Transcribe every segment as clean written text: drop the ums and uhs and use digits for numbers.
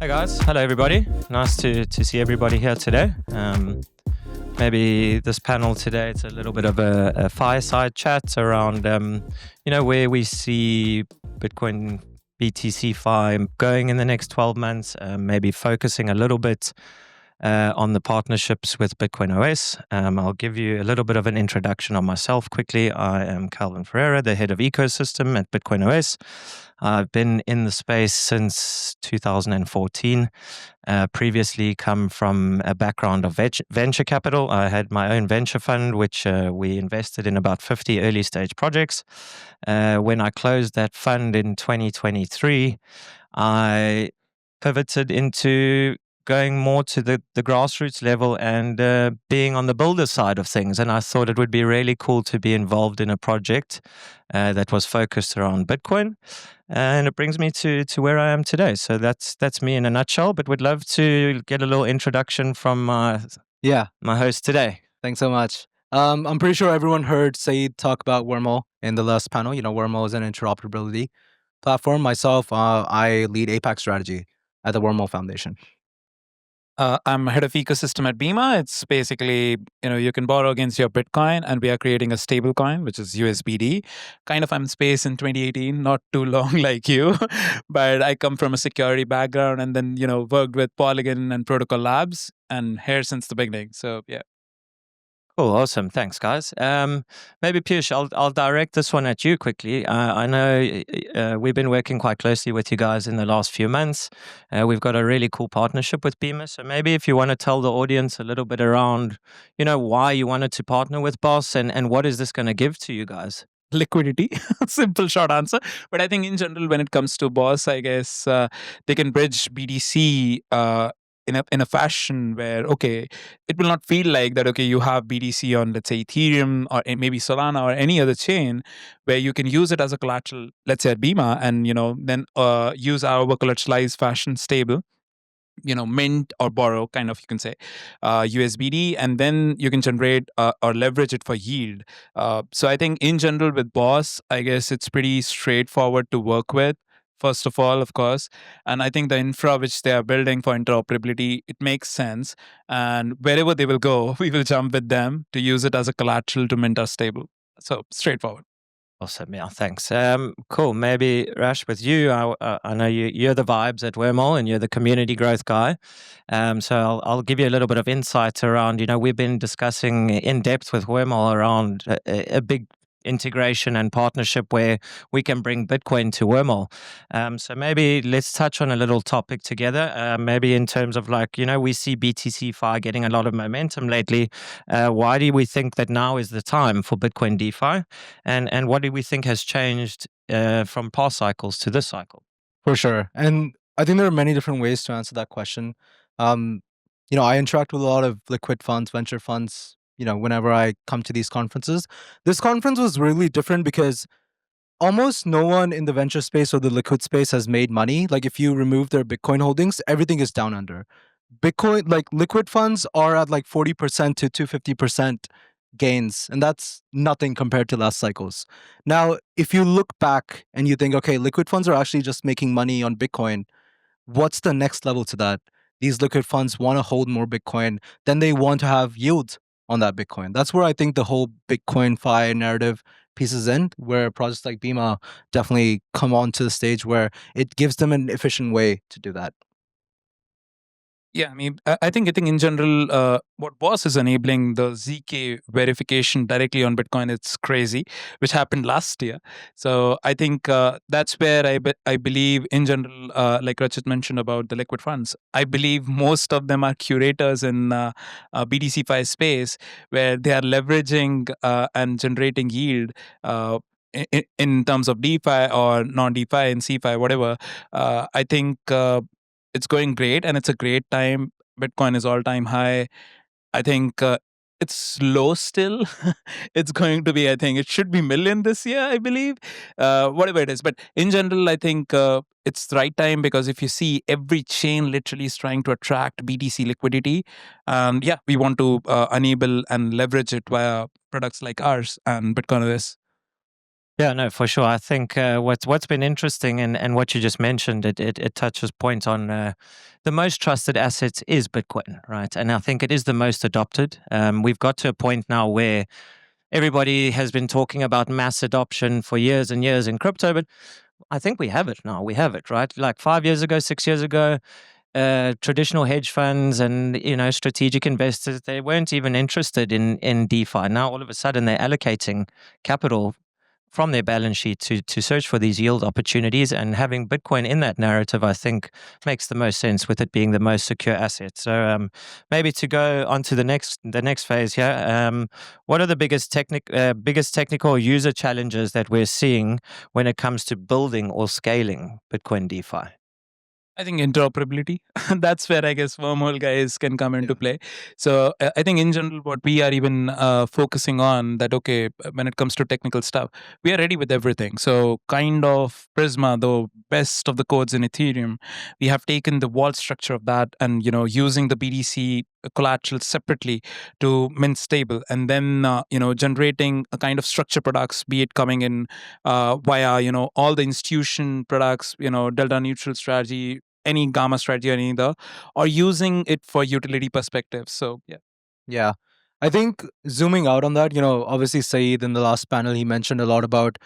Hi guys, hello everybody. Nice to see everybody here today. Maybe this panel today, it's a little bit of a fireside chat around, where we see Bitcoin BTC Fi going in the next 12 months, maybe focusing a little bit on the partnerships with BitcoinOS. I'll give you a little bit of an introduction on myself quickly. I am Calvin Ferreira, the head of ecosystem at BitcoinOS. I've been in the space since 2014. Previously come from a background of venture capital. I had my own venture fund, which we invested in about 50 early stage projects. When I closed that fund in 2023, I pivoted into going more to the grassroots level and being on the builder side of things. And I thought it would be really cool to be involved in a project that was focused around Bitcoin. And it brings me to where I am today. So that's me in a nutshell, but would love to get a little introduction from my host today. Thanks so much. I'm pretty sure everyone heard Saeed talk about Wormhole in the last panel. Wormhole is an interoperability platform. Myself, I lead APAC strategy at the Wormhole Foundation. I'm head of ecosystem at Bima. It's basically, you can borrow against your Bitcoin, and we are creating a stable coin, which is USBD. Kind of, I'm in space in 2018, not too long like you, but I come from a security background and then, worked with Polygon and Protocol Labs and here since the beginning. So, yeah. Cool, awesome. Thanks, guys. Maybe Piyush, I'll direct this one at you quickly. I know we've been working quite closely with you guys in the last few months. We've got a really cool partnership with Bima. So maybe if you want to tell the audience a little bit around, why you wanted to partner with Boss and what is this going to give to you guys? Liquidity. Simple short answer. But I think in general, when it comes to Boss, I guess they can bridge BDC in a fashion where, okay, it will not feel like that, okay, you have BDC on, let's say, Ethereum or maybe Solana or any other chain where you can use it as a collateral, let's say at Bima, and, then use our collateralized fashion stable, mint or borrow, kind of, you can say, USBD, and then you can generate or leverage it for yield. So I think in general with Boss, I guess it's pretty straightforward to work with. First of all, of course, and I think the infra which they are building for interoperability, it makes sense. And wherever they will go, we will jump with them to use it as a collateral to mint our stable. So straightforward. Awesome, yeah, thanks. Cool. Maybe Rash, with you, I know you're the vibes at Wormhole and you're the community growth guy. So I'll give you a little bit of insight around. We've been discussing in depth with Wormhole around a big integration and partnership where we can bring Bitcoin to Wormhole. So maybe let's touch on a little topic together. Maybe in terms of we see BTC Fi getting a lot of momentum lately. Why do we think that now is the time for Bitcoin DeFi? And what do we think has changed from past cycles to this cycle? For sure. And I think there are many different ways to answer that question. I interact with a lot of liquid funds, venture funds, whenever I come to these conferences. This conference was really different because almost no one in the venture space or the liquid space has made money. Like if you remove their Bitcoin holdings, everything is down under. Bitcoin, like liquid funds are at like 40% to 250% gains, and that's nothing compared to last cycles. Now, if you look back and you think, okay, liquid funds are actually just making money on Bitcoin, what's the next level to that? These liquid funds want to hold more Bitcoin, then they want to have yield on that Bitcoin. That's where I think the whole Bitcoin Fi narrative pieces in, where projects like Bima definitely come onto the stage where it gives them an efficient way to do that. Yeah, I mean, I think in general, what Boss is enabling the ZK verification directly on Bitcoin, it's crazy, which happened last year. So I think that's where I believe in general, like Rachit mentioned about the liquid funds, I believe most of them are curators in BTC-Fi space where they are leveraging and generating yield in terms of DeFi or non-DeFi and CeFi, whatever. I think it's going great and it's a great time. Bitcoin is all-time high. I think it's low still. It's going to be, I think it should be million this year, I believe, whatever it is. But in general, I think it's the right time because if you see every chain literally is trying to attract BTC liquidity. And yeah, we want to enable and leverage it via products like ours and BitcoinOS. Yeah, no, for sure. I think what's been interesting and what you just mentioned, it touches point on the most trusted assets is Bitcoin, right? And I think it is the most adopted. We've got to a point now where everybody has been talking about mass adoption for years and years in crypto, but I think we have it now. We have it, right? Like 5 years ago, 6 years ago, traditional hedge funds and strategic investors, they weren't even interested in DeFi. Now all of a sudden they're allocating capital from their balance sheet to search for these yield opportunities, and having Bitcoin in that narrative, I think, makes the most sense with it being the most secure asset. So maybe to go on to the next phase here, what are the biggest technical user challenges that we're seeing when it comes to building or scaling Bitcoin DeFi? I think interoperability. That's where I guess wormhole guys can come into play. So I think in general, what we are even focusing on that, okay, when it comes to technical stuff, we are ready with everything. So kind of Prisma, the best of the codes in Ethereum, we have taken the vault structure of that and, using the BDC collateral separately to mint stable, and then, generating a kind of structure products, be it coming in via, all the institution products, delta neutral strategy, any gamma strategy or any other, or using it for utility perspectives. So yeah. Yeah. I think zooming out on that, obviously Saeed in the last panel, he mentioned a lot about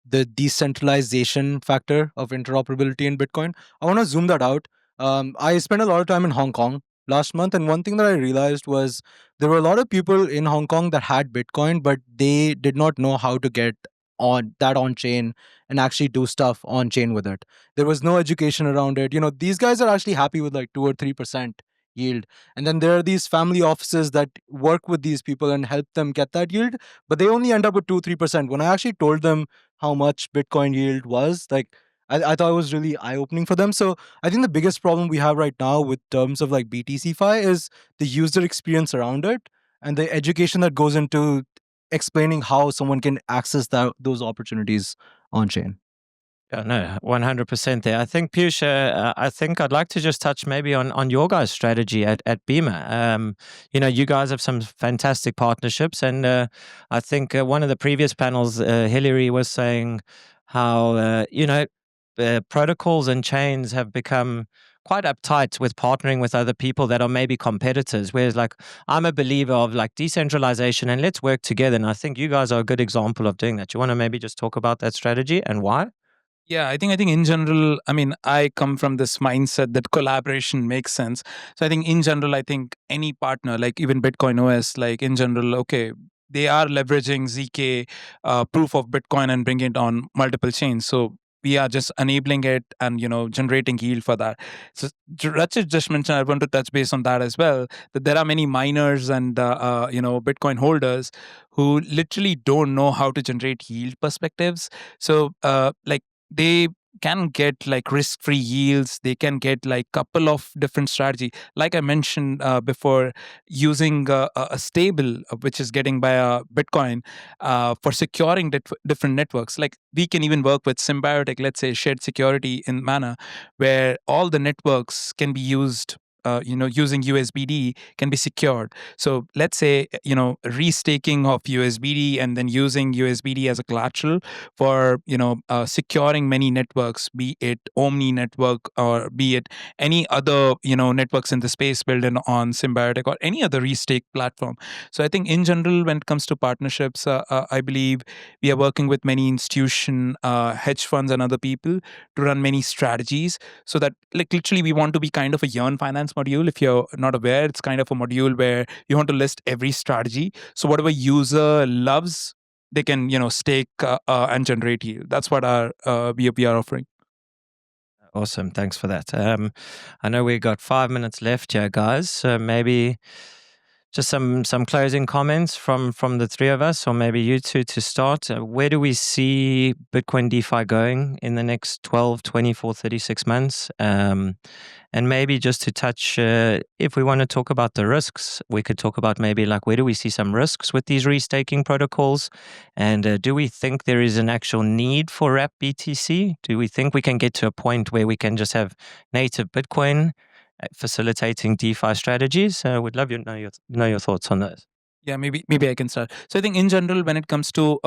the decentralization factor of interoperability in Bitcoin. I want to zoom that out. I spent a lot of time in Hong Kong last month, and one thing that I realized was there were a lot of people in Hong Kong that had Bitcoin, but they did not know how to get on chain and actually do stuff on chain with it. There was no education around it. These guys are actually happy with like 2 or 3% yield. And then there are these family offices that work with these people and help them get that yield, but they only end up with 2-3%. When I actually told them how much Bitcoin yield was, like I thought it was really eye-opening for them. So I think the biggest problem we have right now with terms of like BTC Fi is the user experience around it and the education that goes into explaining how someone can access those opportunities on chain. Yeah, no, 100% there. I think, Piyush, I think I'd like to just touch maybe on your guys' strategy at Beamer. You guys have some fantastic partnerships, and I think one of the previous panels, Hillary was saying how, protocols and chains have become quite uptight with partnering with other people that are maybe competitors. Whereas, like, I'm a believer of like decentralization and let's work together. And I think you guys are a good example of doing that. You want to maybe just talk about that strategy and why? Yeah, I think in general, I mean, I come from this mindset that collaboration makes sense. So I think in general, I think any partner, like even BitcoinOS, like in general, okay, they are leveraging ZK proof of Bitcoin and bringing it on multiple chains. So we are just enabling it and generating yield for that. So Rachit just mentioned, I want to touch base on that as well. That there are many miners and Bitcoin holders who literally don't know how to generate yield perspectives. So like they can get like risk-free yields. They can get like couple of different strategy, like I mentioned before, using a stable which is getting by a Bitcoin for securing different networks. Like we can even work with symbiotic, let's say shared security in manner where all the networks can be used, using USBD can be secured. So let's say, restaking of USBD and then using USBD as a collateral for, securing many networks, be it Omni network or be it any other, networks in the space built in on Symbiotic or any other restake platform. So I think in general, when it comes to partnerships, I believe we are working with many institution, hedge funds and other people to run many strategies, so that like literally we want to be kind of a Yearn Finance module. If you're not aware, it's kind of a module where you want to list every strategy. So whatever user loves, they can stake and generate yield. That's what our we are offering. Awesome. Thanks for that. I know we got 5 minutes left here, guys. So maybe just some closing comments from the three of us, or maybe you two to start. Where do we see Bitcoin DeFi going in the next 12, 24, 36 months? And maybe just to touch, if we want to talk about the risks, we could talk about maybe like where do we see some risks with these restaking protocols? And do we think there is an actual need for wrap BTC? Do we think we can get to a point where we can just have native Bitcoin facilitating DeFi strategies? Would love you to know your thoughts on those. Yeah, maybe I can start. So I think in general, when it comes to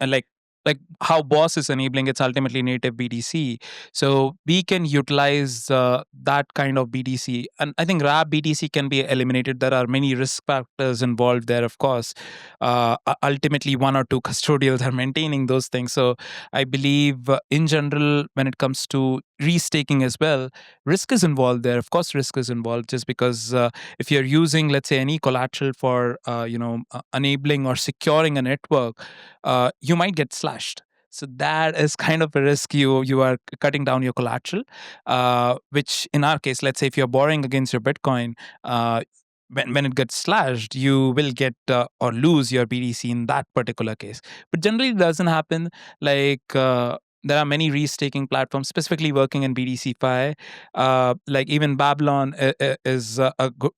like like how Boss is enabling its ultimately native BTC. So we can utilize that kind of BTC. And I think RAB BTC can be eliminated. There are many risk factors involved there, of course. Ultimately, one or two custodials are maintaining those things. So I believe in general, when it comes to restaking as well, risk is involved there. Of course, risk is involved just because if you're using, let's say, any collateral for, enabling or securing a network, you might get slashed. So that is kind of a risk. You are cutting down your collateral, which in our case, let's say if you're borrowing against your Bitcoin, when it gets slashed, you will get or lose your BTC in that particular case. But generally, it doesn't happen. Like there are many restaking platforms specifically working in BTC-Fi. Like even Babylon is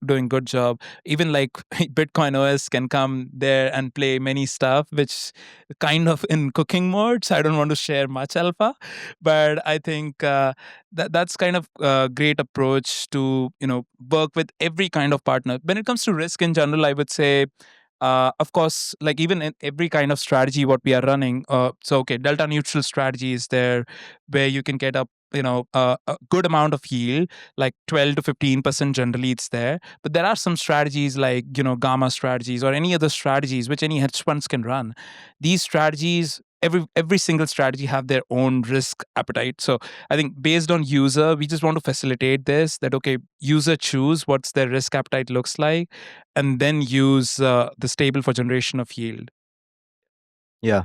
doing good job. Even like BitcoinOS can come there and play many stuff, which kind of in cooking mode. So I don't want to share much alpha, but I think that's kind of a great approach to work with every kind of partner. When it comes to risk in general, I would say, of course, like even in every kind of strategy what we are running, so okay, delta neutral strategy is there where you can get up a good amount of yield, like 12 to 15% generally it's there. But there are some strategies like gamma strategies or any other strategies which any hedge funds can run. These strategies, every single strategy have their own risk appetite. So I think based on user, we just want to facilitate this, that okay, user choose what's their risk appetite looks like, and then use the stable for generation of yield. Yeah.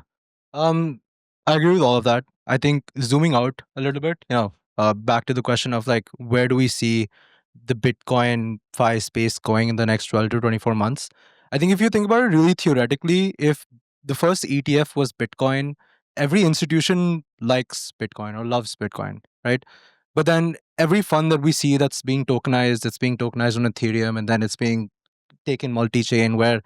I agree with all of that. I think zooming out a little bit, back to the question of like, where do we see the Bitcoin Fi space going in the next 12 to 24 months? I think if you think about it really theoretically, if the first ETF was Bitcoin, every institution likes Bitcoin or loves Bitcoin, right? But then every fund that we see that's being tokenized, it's being tokenized on Ethereum, and then it's being taken multi-chain where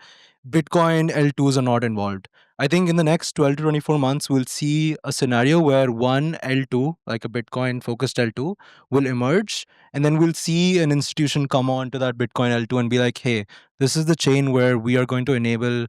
Bitcoin L2s are not involved. I think in the next 12 to 24 months, we'll see a scenario where one L2, like a Bitcoin focused L2, will emerge. And then we'll see an institution come on to that Bitcoin L2 and be like, hey, this is the chain where we are going to enable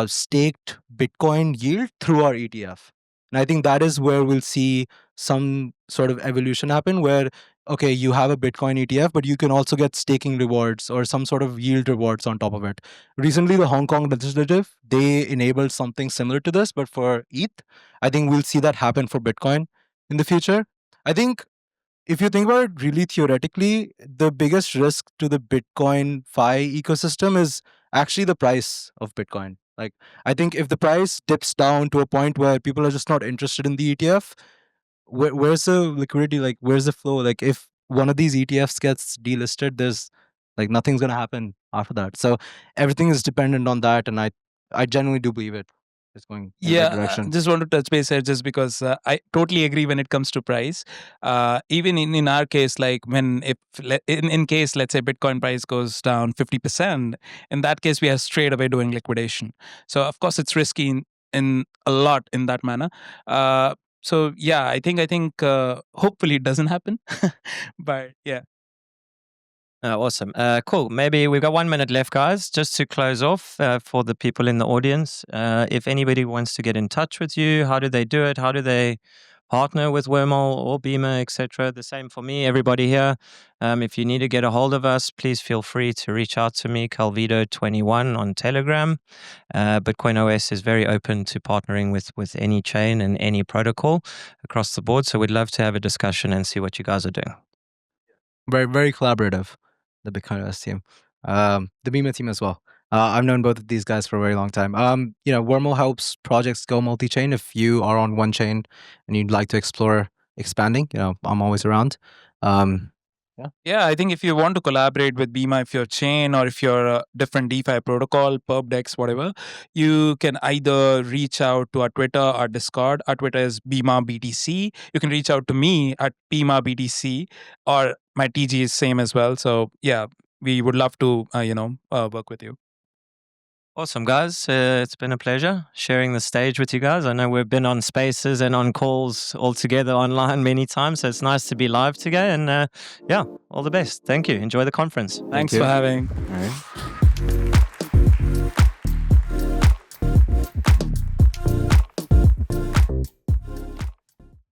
staked Bitcoin yield through our ETF. And I think that is where we'll see some sort of evolution happen where, okay, you have a Bitcoin ETF, but you can also get staking rewards or some sort of yield rewards on top of it. Recently, the Hong Kong legislative, they enabled something similar to this, but for ETH. I think we'll see that happen for Bitcoin in the future. I think if you think about it really theoretically, the biggest risk to the Bitcoin Fi ecosystem is actually the price of Bitcoin. Like, I think if the price dips down to a point where people are just not interested in the ETF, where's the liquidity? Like, where's the flow? Like, if one of these ETFs gets delisted, there's like nothing's gonna happen after that. So everything is dependent on that, and I genuinely do believe it is going in that direction. Just want to touch base here just because I totally agree when it comes to price. Even in our case, like in case, let's say Bitcoin price goes down 50%, in that case, we are straight away doing liquidation. So of course, it's risky in a lot in that manner. So yeah, I think hopefully it doesn't happen. But yeah. Awesome. Cool. Maybe we've got 1 minute left, guys. Just to close off for the people in the audience, if anybody wants to get in touch with you, how do they do it? How do they partner with Wormhole or Beamer, etc.? The same for me, everybody here. If you need to get a hold of us, please feel free to reach out to me, Calvido21 on Telegram. BitcoinOS is very open to partnering with any chain and any protocol across the board. So we'd love to have a discussion and see what you guys are doing. Very, very collaborative, the BitcoinOS team. The Beamer team as well. I've known both of these guys for a very long time. Wormhole helps projects go multi-chain. If you are on one chain and you'd like to explore expanding, I'm always around. Yeah, I think if you want to collaborate with Bima, if you're chain or if you're a different DeFi protocol, PubDex, whatever, you can either reach out to our Twitter or Discord. Our Twitter is Bima BTC. You can reach out to me at Bima BTC, or my TG is same as well. So yeah, we would love to work with you. Awesome, guys. It's been a pleasure sharing the stage with you guys. I know we've been on spaces and on calls all together online many times, so it's nice to be live today. And yeah, all the best. Thank you. Enjoy the conference. Thanks for having. All right.